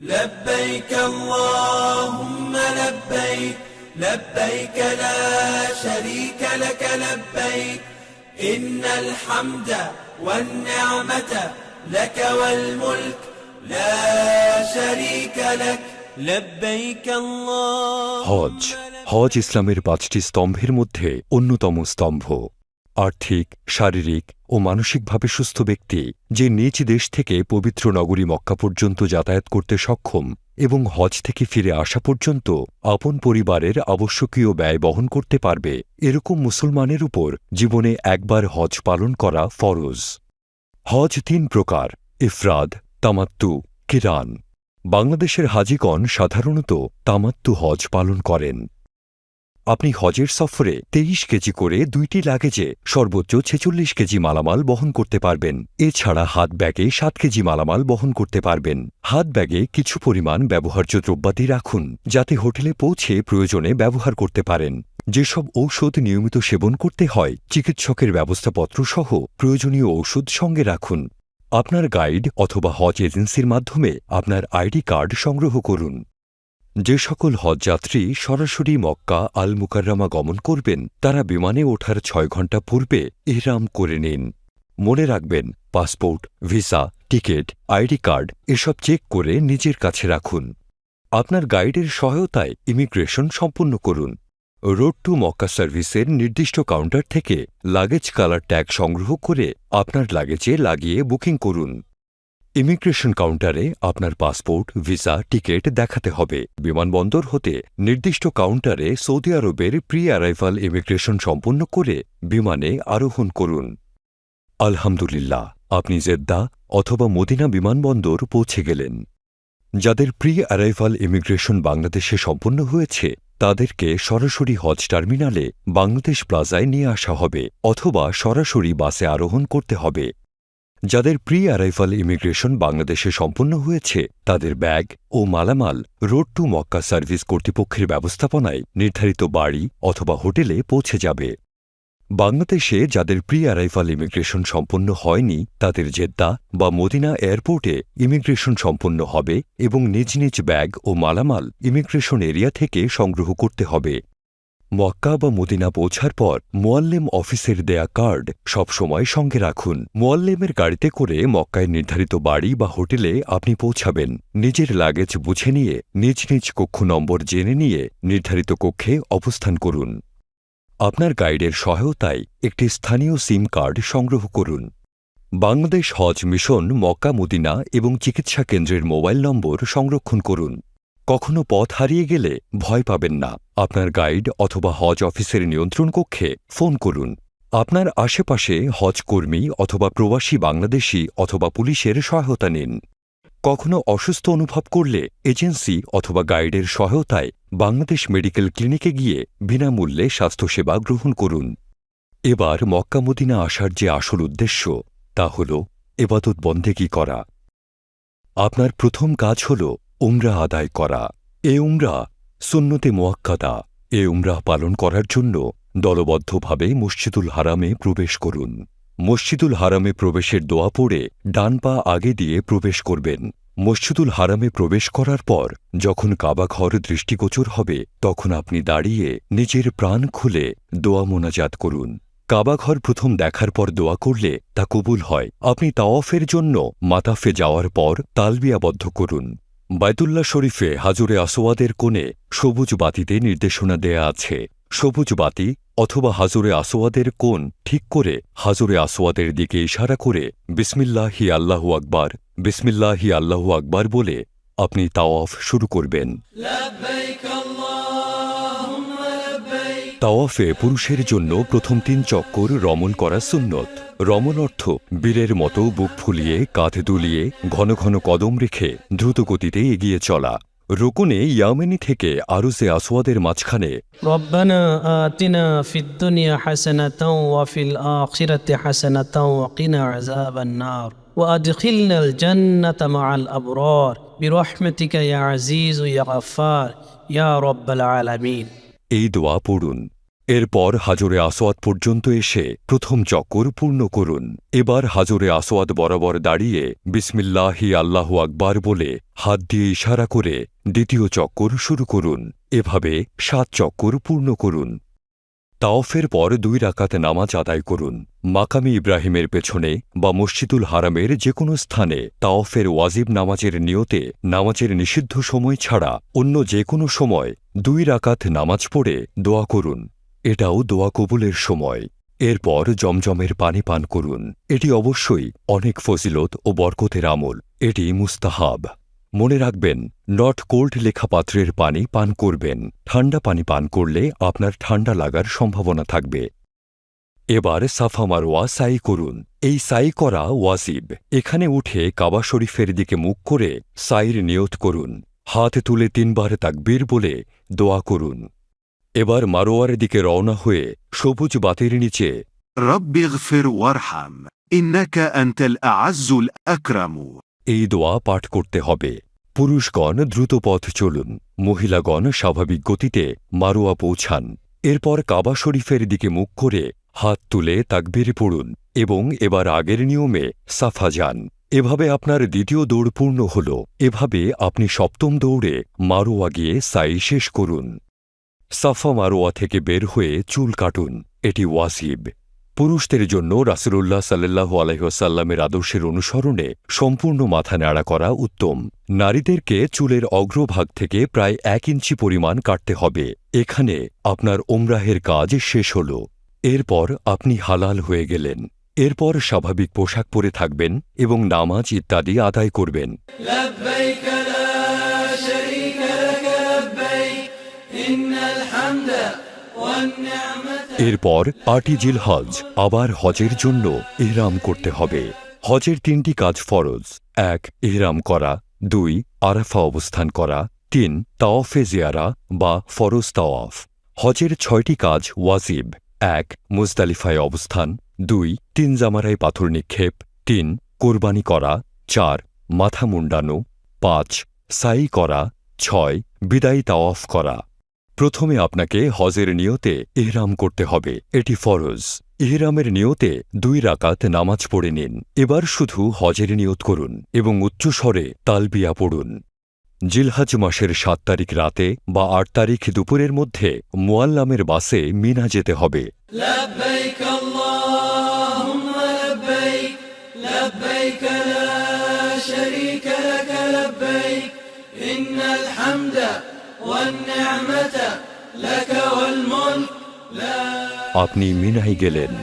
لبيك اللهم لبيك لبيك لا شريك لك لبيك إن الحمد والنعمة لك والملك لا شريك لك لبيك اللهم হজ ইসলামের 5টি স্তম্ভের মধ্যে অন্যতম স্তম্ভ। আর্থিক, শারীরিক ও মানসিকভাবে সুস্থ ব্যক্তি যে নিজ দেশ থেকে পবিত্র নগরী মক্কা পর্যন্ত যাতায়াত করতে সক্ষম এবং হজ থেকে ফিরে আসা পর্যন্ত আপন পরিবারের আবশ্যকীয় ব্যয় বহন করতে পারবে, এরকম মুসলমানের উপর জীবনে একবার হজ পালন করা ফরজ। হজ 3 প্রকার: ইফরাদ, তামাত্তু, কিরান। বাংলাদেশের হাজিগণ সাধারণত তামাত্তু হজ পালন করেন। আপনি হজের সফরে 23 কেজি করে 2টি লাগেজে সর্বোচ্চ 46 কেজি মালামাল বহন করতে পারবেন। এছাড়া হাত ব্যাগে 7 কেজি মালামাল বহন করতে পারবেন। হাত ব্যাগে কিছু পরিমাণ ব্যবহার্য দ্রব্যাদি রাখুন, যাতে হোটেলে পৌঁছে প্রয়োজনে ব্যবহার করতে পারেন। যেসব ঔষধ নিয়মিত সেবন করতে হয়, চিকিৎসকের ব্যবস্থাপত্র সহ প্রয়োজনীয় ঔষধ সঙ্গে রাখুন। আপনার গাইড অথবা হজ এজেন্সির মাধ্যমে আপনার আইডি কার্ড সংগ্রহ করুন। যে সকল হজযাত্রী সরাসরি মক্কা আল মুকাররমা গমন করবেন, তারা বিমানে ওঠার 6 ঘণ্টা পূর্বে ইহরাম করে নিন। মনে রাখবেন, passport, visa, ticket, ID card এসব চেক করে নিজের কাছে রাখুন। আপনার গাইডের সহায়তায় ইমিগ্রেশন সম্পন্ন করুন। রোড টু মক্কা সার্ভিসের নির্দিষ্ট কাউন্টার থেকে লাগেজ কালার ট্যাগ সংগ্রহ করে আপনার লাগেজে লাগিয়ে বুকিং করুন। ইমিগ্রেশন কাউন্টারে আপনার পাসপোর্ট, ভিসা, টিকিট দেখাতে হবে। বিমানবন্দর হতে নির্দিষ্ট কাউন্টারে সৌদি আরবের প্রি অ্যারাইভাল ইমিগ্রেশন সম্পন্ন করে বিমানে আরোহণ করুন। আলহামদুলিল্লাহ, আপনি জেদ্দা অথবা মদিনা বিমানবন্দর পৌঁছে গেলেন। যাদের প্রি অ্যারাইভাল ইমিগ্রেশন বাংলাদেশে সম্পন্ন হয়েছে, তাদেরকে সরাসরি হজ টার্মিনালে বাংলাদেশ প্লাজায় নিয়ে আসা হবে অথবা সরাসরি বাসে আরোহণ করতে হবে। যাদের প্রি অ্যারাইভাল ইমিগ্রেশন বাংলাদেশে সম্পন্ন হয়েছে, তাদের ব্যাগ ও মালামাল রোড টু মক্কা সার্ভিস কর্তৃপক্ষের ব্যবস্থাপনায় নির্ধারিত বাড়ি অথবা হোটেলে পৌঁছে যাবে। বাংলাদেশে যাদের প্রি অ্যারাইভাল ইমিগ্রেশন সম্পন্ন হয়নি, তাদের জেদ্দা বা মদিনা এয়ারপোর্টে ইমিগ্রেশন সম্পন্ন হবে এবং নিজ নিজ ব্যাগ ও মালামাল ইমিগ্রেশন এরিয়া থেকে সংগ্রহ করতে হবে। মক্কা বা মদিনা পৌঁছার পর মোয়াল্লেম অফিসের দেয়া কার্ড সবসময় সঙ্গে রাখুন। মোয়াল্লেমের গাড়িতে করে মক্কায় নির্ধারিত বাড়ি বা হোটেলে আপনি পৌঁছাবেন। নিজের লাগেজ বুঝে নিয়ে নিজ নিজ কক্ষ নম্বর জেনে নিয়ে নির্ধারিত কক্ষে অবস্থান করুন। আপনার গাইডের সহায়তায় একটি স্থানীয় সিম কার্ড সংগ্রহ করুন। বাংলাদেশ হজ মিশন মক্কা, মদিনা এবং চিকিৎসা কেন্দ্রের মোবাইল নম্বর সংরক্ষণ করুন। কখনো পথ হারিয়ে গেলে ভয় পাবেন না, আপনার গাইড অথবা হজ অফিসের নিয়ন্ত্রণ কক্ষে ফোন করুন। আপনার আশেপাশে হজ কর্মী অথবা প্রবাসী বাংলাদেশি অথবা পুলিশের সহায়তা নিন। কখনো অসুস্থ অনুভব করলে এজেন্সি অথবা গাইডের সহায়তায় বাংলাদেশ মেডিকেল ক্লিনিকে গিয়ে বিনামূল্যে স্বাস্থ্যসেবা গ্রহণ করুন। এবার মক্কা মদিনা আসার যে আসল উদ্দেশ্য, তা হল ইবাদত বন্দেগী করা। আপনার প্রথম কাজ হল উমরা আদায় করা। এ উমরা সুন্নতে মুআক্কাদা। এ উমরা পালন করার জন্য দলবদ্ধভাবে মসজিদুল হারামে প্রবেশ করুন। মসজিদুল হারামে প্রবেশের দোয়া পড়ে ডান পা আগে দিয়ে প্রবেশ করবেন। মসজিদুল হারামে প্রবেশ করার পর যখন কাবা ঘর দৃষ্টিগোচর হবে, তখন আপনি দাঁড়িয়ে নিজের প্রাণ খুলে দোয়া মোনাজাত করুন। কাবাঘর প্রথম দেখার পর দোয়া করলে তা কবুল হয়। আপনি তাওয়াফের জন্য মাতাফে যাওয়ার পর তালবিয়াবদ্ধ করুন। বায়তুল্লাহ শরীফে হাজরে আসওয়াদের কোণে সবুজ বাতিতে নির্দেশনা দেয়া আছে। সবুজ বাতি অথবা হাজরে আসওয়াদের কোণ ঠিক করে হাজরে আসওয়াদের দিকে ইশারা করে বিসমিল্লাহি আল্লাহু আকবার, বিসমিল্লাহি আল্লাহু আকবার বলে আপনি তাওয়াফ শুরু করবেন। তাওয়াফে পুরুষের জন্য প্রথম 3 চক্কর রমণ করা সুন্নত। রমণ অর্থ বীরের মতো বুক ফুলিয়ে, কাঁধ দুলিয়ে, ঘন ঘন কদম রেখে দ্রুত গতিতে এগিয়ে চলা। রুকুনে ইয়ামেনি থেকে আরুসে আসওয়াদের মাঝখানে রব্বানা আতিনা ফিদ দুনিয়া হাসানাতাও ওয়া ফিল আখিরাতি হাসানাতাও ওয়া কিনা আযাবান নার ওয়া আদখিলনাল জান্নাতা মাআল আবরার বিরহমাতিকা ইয়া আজিজ ইয়া গফফার ইয়া রাব্বাল আলামিন। এই দোয়া পড়ুন। এরপর হাজরে আসওয়াদ পর্যন্ত এসে প্রথম চক্কর পূর্ণ করুন। এবার হাজরে আসওয়াদ বরাবর দাঁড়িয়ে বিসমিল্লাহি আল্লাহু আকবার বলে হাত দিয়ে ইশারা করে দ্বিতীয় চক্কর শুরু করুন। এভাবে 7 চক্কর পূর্ণ করুন। তাওয়াফের পর 2 রাকাত নামাজ আদায় করুন। মাকামি ইব্রাহিমের পেছনে বা মসজিদুল হারামের যে কোনো স্থানে তাওয়াফের ওয়াজিব নামাজের নিয়তে নামাজের নিষিদ্ধ সময় ছাড়া অন্য যে কোনো সময় 2 রাকাত নামাজ পড়ে দোয়া করুন। এটাও দোয়া কবুলের সময়। এরপর জমজমের পানি পান করুন। এটি অবশ্যই অনেক ফজিলত ও বরকতের আমল। এটি মুস্তাহাব। মনে রাখবেন, নট কোল্ড লেখা পাত্রের পানি পান করবেন। ঠান্ডা পানি পান করলে আপনার ঠান্ডা লাগার সম্ভাবনা থাকবে। এবার সাফা মারওয়া সাই করুন। এই সাই করা ওয়াজিব। এখানে উঠে কাবা শরীফের দিকে মুখ করে সাইর নিয়ত করুন। হাত তুলে 3 বার তাকবীর বলে দোয়া করুন। এবার মারোয়ার দিকে রওনা হয়ে সবুজ বাতির নিচে رب اغفر وارحم إنك أنت الأعز الأكرم এই দোয়া পাঠ করতে হবে। পুরুষগণ দ্রুত পথ চলুন, মহিলাগণ স্বাভাবিক গতিতে মারোয়া পৌঁছান। এরপর কাবা শরীফের দিকে মুখ করে হাত তুলে তাকবীর পড়ুন এবং এবার আগের নিয়মে সাফা যান। এভাবে আপনার দ্বিতীয় দৌড় পূর্ণ হল। এভাবে আপনি সপ্তম দৌড়ে মারোয়া গিয়ে সাই শেষ করুন। সাফা মারোয়া থেকে বের হয়ে চুল কাটুন। এটি ওয়াজিব। পুরুষদের জন্য রাসূলুল্লাহ সাল্লাল্লাহু আলাইহি ওয়াসাল্লামের আদর্শের অনুসরণে সম্পূর্ণ মাথা ন্যাড়া করা উত্তম। নারীদেরকে চুলের অগ্রভাগ থেকে প্রায় 1 ইঞ্চি পরিমাণ কাটতে হবে। এখানে আপনার ওমরাহের কাজ শেষ হল। এরপর আপনি হালাল হয়ে গেলেন। এরপর স্বাভাবিক পোশাক পরে থাকবেন এবং নামাজ ইত্যাদি আদায় করবেন। لبيك لا شريك لك لبيك إن الحمد والنعمة এরপর 8ই জিলহজ আবার হজের জন্য ইহরাম করতে হবে। হজের 3টি কাজ ফরজ। 1 ইহরাম করা, 2 আরাফা অবস্থান করা, 3 তাওয়াফে জিয়ারা বা ফরজ তাওয়াফ। হজের 6টি কাজ ওয়াজিব। 1 মুজদালিফায় অবস্থান, 2 তিন জামারায় পাথর নিক্ষেপ, 3 কোরবানি করা, 4 মাথা মুন্ডানো, 5 সাই করা, 6 বিদায়ী তাওয়াফ করা। প্রথমে আপনাকে হজের নিয়তে ইহরাম করতে হবে। এটি ফরজ। ইহরামের নিয়তে 2 রাকাত নামাজ পড়ে নিন। এবার শুধু হজের নিয়ত করুন এবং উচ্চস্বরে তালবিয়া পড়ুন। জিলহজ মাসের 7 তারিখ রাতে বা 8 তারিখ দুপুরের মধ্যে মুআল্লামের বাসে মিনা যেতে হবে। لبيك اللهم لبيك لبيك لا شريك لك لبيك إن الحمد والنعمة لك والملك لا আপনি মিনায় গেলেন।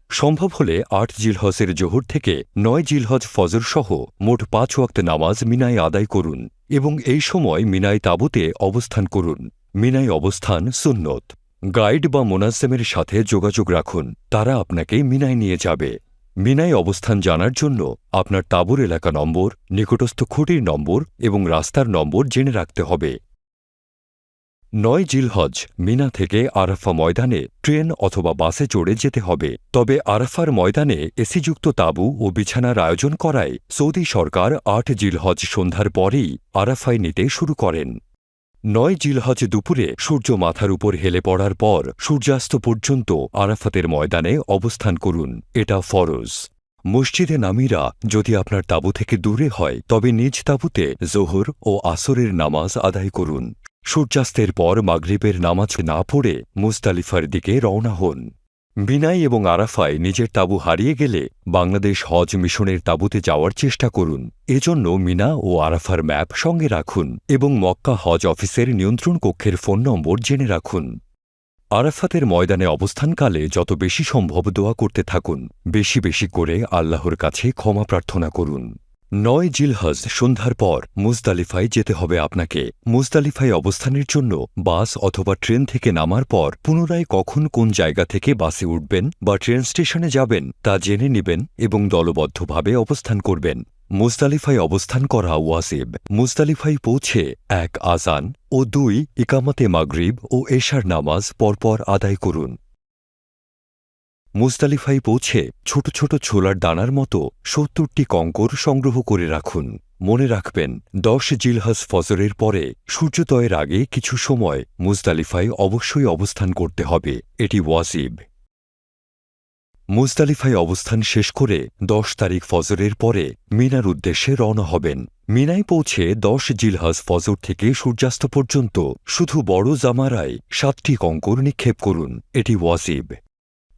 সম্ভব হলে 8 জিলহজের জোহর থেকে 9 জিলহজ ফজর সহ মোট 5 ওয়াক্ত নামাজ মিনায় আদায় করুন এবং এই সময় মিনায় তাঁবুতে অবস্থান করুন। মিনায় অবস্থান সুন্নত। গাইড বা মোনাজ্জেমের সাথে যোগাযোগ রাখুন। তারা আপনাকে মিনায় নিয়ে যাবে। মিনায় অবস্থান জানার জন্য আপনার তাঁবুর এলাকা নম্বর, নিকটস্থ খুঁটির নম্বর এবং রাস্তার নম্বর জেনে রাখতে হবে। 9 জিলহজ মিনা থেকে আরাফা ময়দানে ট্রেন অথবা বাসে চড়ে যেতে হবে। তবে আরাফার ময়দানে এসিযুক্ত তাঁবু ও বিছানার আয়োজন করায় সৌদি সরকার 8 জিলহজ সন্ধ্যার পরেই আরাফায় নিতে শুরু করেন। 9 জিলহজ দুপুরে সূর্য মাথার উপর হেলে পড়ার পর সূর্যাস্ত পর্যন্ত আরাফাতের ময়দানে অবস্থান করুন। এটা ফরজ। মসজিদে নামিরা যদি আপনার তাঁবু থেকে দূরে হয় তবে নিজ তাঁবুতে জোহর ও আসরের নামাজ আদায় করুন। সূর্যাস্তের পর মাগরিবের নামাজ না পড়ে মুজদালিফার দিকে রওনা হন। মিনায় এবং আরাফায় নিজের তাঁবু হারিয়ে গেলে বাংলাদেশ হজ মিশনের তাঁবুতে যাওয়ার চেষ্টা করুন। এজন্য মিনা ও আরাফার ম্যাপ সঙ্গে রাখুন এবং মক্কা হজ অফিসের নিয়ন্ত্রণ কক্ষের ফোন নম্বর জেনে রাখুন। আরাফাতের ময়দানে অবস্থানকালে যত বেশি সম্ভব দোয়া করতে থাকুন। বেশি বেশি করে আল্লাহর কাছে ক্ষমা প্রার্থনা করুন। 9 জিলহজ সন্ধ্যার পর মুজদালিফায় যেতে হবে আপনাকে। মুজদালিফায় অবস্থানের জন্য বাস অথবা ট্রেন থেকে নামার পর পুনরায় কখন কোন জায়গা থেকে বাসে উঠবেন বা ট্রেন স্টেশনে যাবেন তা জেনে নেবেন এবং দলবদ্ধভাবে অবস্থান করবেন। মুজদালিফায় অবস্থান করা ওয়াজিব। মুজদালিফায় পৌঁছে 1 আজান ও 2 ইকামতে মাগরিব ও এশার নামাজ পরপর আদায় করুন। মুজদালিফায় পৌঁছে ছোট ছোট ছোলার দানার মতো 70টি কঙ্কর সংগ্রহ করে রাখুন। মনে রাখবেন 10 জিলহজ ফজরের পরে সূর্যোদয়ের আগে কিছু সময় মুজদালিফায় অবশ্যই অবস্থান করতে হবে, এটি ওয়াজিব। মুজদালিফায় অবস্থান শেষ করে 10 তারিখ ফজরের পরে মিনার উদ্দেশ্যে রওনা হবেন। মিনায় পৌঁছে 10 জিলহজ ফজর থেকে সূর্যাস্ত পর্যন্ত শুধু বড় জামারায় 7টি কঙ্কর নিক্ষেপ করুন, এটি ওয়াজিব।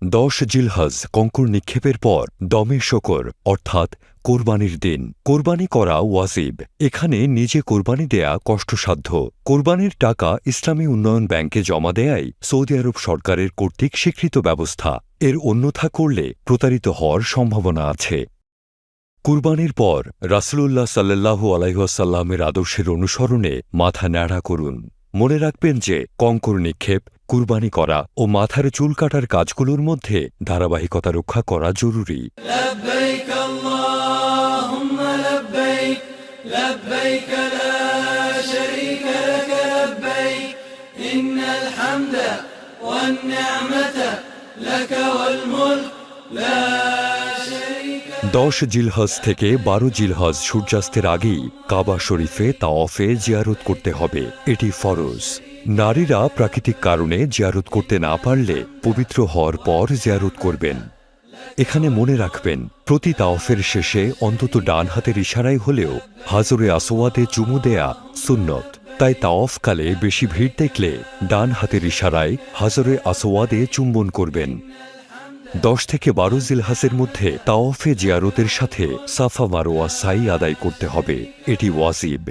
10 জিলহজ কঙ্কর নিক্ষেপের পর দমে শকর অর্থাৎ কোরবানির দিন কোরবানি করা ওয়াজিব। এখানে নিজে কোরবানি দেয়া কষ্টসাধ্য। কোরবানির টাকা ইসলামী উন্নয়ন ব্যাংকে জমা দেয়াই সৌদি আরব সরকারের কর্তৃক স্বীকৃত ব্যবস্থা। এর অন্যথা করলে প্রতারিত হওয়ার সম্ভাবনা আছে। কুরবানির পর রাসূলুল্লাহ সাল্লাল্লাহু আলাইহি ওয়াসাল্লামের আদর্শের অনুসরণে মাথা ন্যাড়া করুন। মনে রাখবেন যে কঙ্কর নিক্ষেপ, কুরবানি করা ও মাথার চুল কাটার কাজগুলোর মধ্যে ধারাবাহিকতা রক্ষা করা জরুরি। لبيك اللهم لبيك لبيك لا شريك لك لبيك إن الحمد والنعمة لك والملك لا شريك لك 10 জিলহজ থেকে 12 জিলহজ সূর্যাস্তের আগেই কাবা শরীফে তাওয়াফে জিয়ারত করতে হবে, এটি ফরজ। নারীরা প্রাকৃতিক কারণে জিয়ারত করতে না পারলে পবিত্র হওয়ার পর জিয়ারত করবেন। এখানে মনে রাখবেন প্রতি তাওয়াফের শেষে অন্তত ডান হাতের ইশারায় হলেও হাজরে আসওয়াদে চুমু দেয়া সুন্নত। তাই তাওয়াফকালে বেশি ভিড় দেখলে ডান হাতের ইশারায় হাজরে আসওয়াদে চুম্বন করবেন। 10 থেকে 12 জিলহজের মধ্যে তাওয়াফে জিয়ারতের সাথে সাফা মারওয়া সাই আদায় করতে হবে, এটি ওয়াজিব।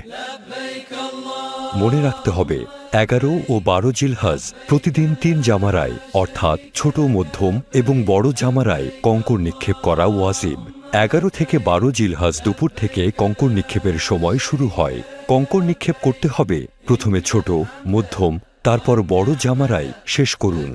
মনে রাখতে হবে 11 ও 12 জিলহজ প্রতিদিন 3 জামারায় অর্থাৎ ছোট, মধ্যম এবং বড় জামারায় কঙ্কর নিক্ষেপ করা ওয়াজিব। 11 থেকে 12 জিলহজ দুপুর থেকে কঙ্কর নিক্ষেপের সময় শুরু হয়। কঙ্কর নিক্ষেপ করতে হবে প্রথমে ছোট, মধ্যম, তারপর বড় জামারায় শেষ করুন।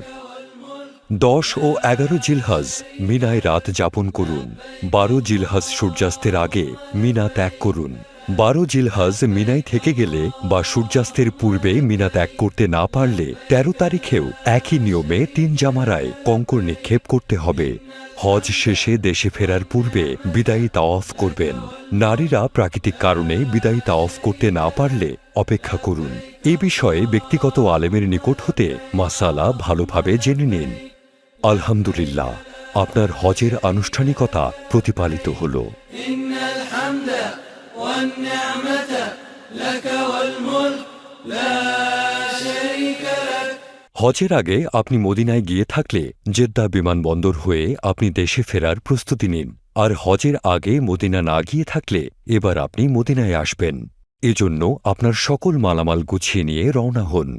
10 ও 11 জিলহজ মিনায় রাত যাপন করুন। 12 জিলহজ সূর্যাস্তের আগে মিনা ত্যাগ করুন। 12 জিলহজ মিনায় থেকে গেলে বা সূর্যাস্তের পূর্বে মিনা ত্যাগ করতে না পারলে 13 তারিখেও একই নিয়মে 3 জামারায় কঙ্কর নিক্ষেপ করতে হবে। হজ শেষে দেশে ফেরার পূর্বে বিদায়ী তাওয়াফ করবেন। নারীরা প্রাকৃতিক কারণে বিদায়ী তাওয়াফ করতে না পারলে অপেক্ষা করুন। এ বিষয়ে ব্যক্তিগত আলেমের নিকট হতে মাসালা ভালোভাবে জেনে নিন। আলহামদুলিল্লাহ, আপনার হজের আনুষ্ঠানিকতা প্রতিপালিত হল। হজের আগে আপনি মদিনায় গিয়ে থাকলে জেদ্দা বিমানবন্দর হয়ে আপনি দেশে ফেরার প্রস্তুতি নিন। আর হজের আগে মদিনা না গিয়ে থাকলে এবার আপনি মদিনায় আসবেন। এজন্য আপনার সকল মালামাল গুছিয়ে নিয়ে রওনা হন।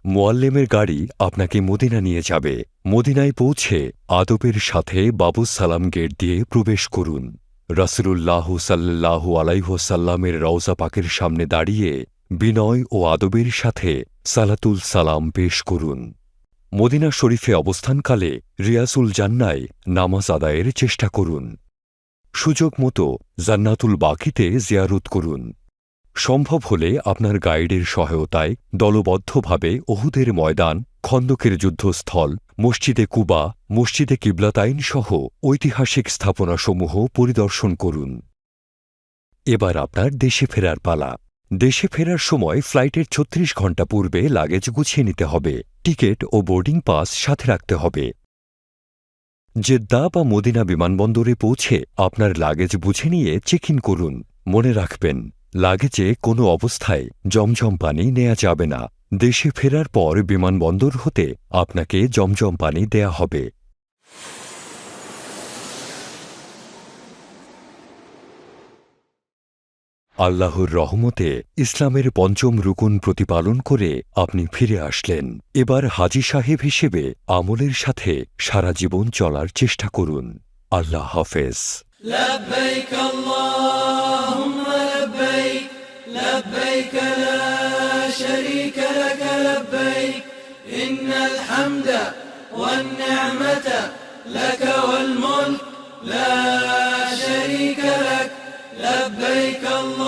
মুআল্লিমের গাড়ি আপনাকে মদিনা নিয়ে যাবে। মদিনায় পৌঁছে আদবের সাথে বাবু সালাম গেট দিয়ে প্রবেশ করুন। রাসূলুল্লাহ সাল্লাল্লাহু আলাইহি ওয়াসাল্লামের রওজা পাকের সামনে দাঁড়িয়ে বিনয় ও আদবের সাথে সালাতুল সালাম পেশ করুন। মদিনা শরীফে অবস্থানকালে রিয়াজুল জান্নায় নামাজ আদায়ের চেষ্টা করুন। সুযোগ মতো জান্নাতুল বাকিতে জিয়ারত করুন। সম্ভব হলে আপনার গাইডের সহায়তায় দলবদ্ধভাবে উহুদের ময়দান, খন্দকের যুদ্ধস্থল, মসজিদে কুবা, মসজিদে কিবলাতাইন সহ ঐতিহাসিক স্থাপনাসমূহ পরিদর্শন করুন। এবার আপনার দেশে ফেরার পালা। দেশে ফেরার সময় ফ্লাইটের 36 ঘণ্টা পূর্বে লাগেজ গুছিয়ে নিতে হবে। টিকিট ও বোর্ডিং পাস সাথে রাখতে হবে। জেদ্দা বা মদিনা বিমানবন্দরে পৌঁছে আপনার লাগেজ বুঝে নিয়ে চেক ইন করুন। মনে রাখবেন, লাগেজে কোনো অবস্থায় জমজম পানি নেওয়া যাবে না। দেশে ফেরার পর বিমানবন্দর হতে আপনাকে জমজম পানি দেয়া হবে। আল্লাহর রহমতে ইসলামের পঞ্চম রুকুন প্রতিপালন করে আপনি ফিরে আসলেন। এবার হাজী সাহেব হিসেবে আমলের সাথে সারা জীবন চলার চেষ্টা করুন। আল্লাহ হাফেজ। لبيك اللهم لبيك لبيك لا شريك لك لبيك إن الحمد والنعمة لك والملك لا شريك لك لبيك الله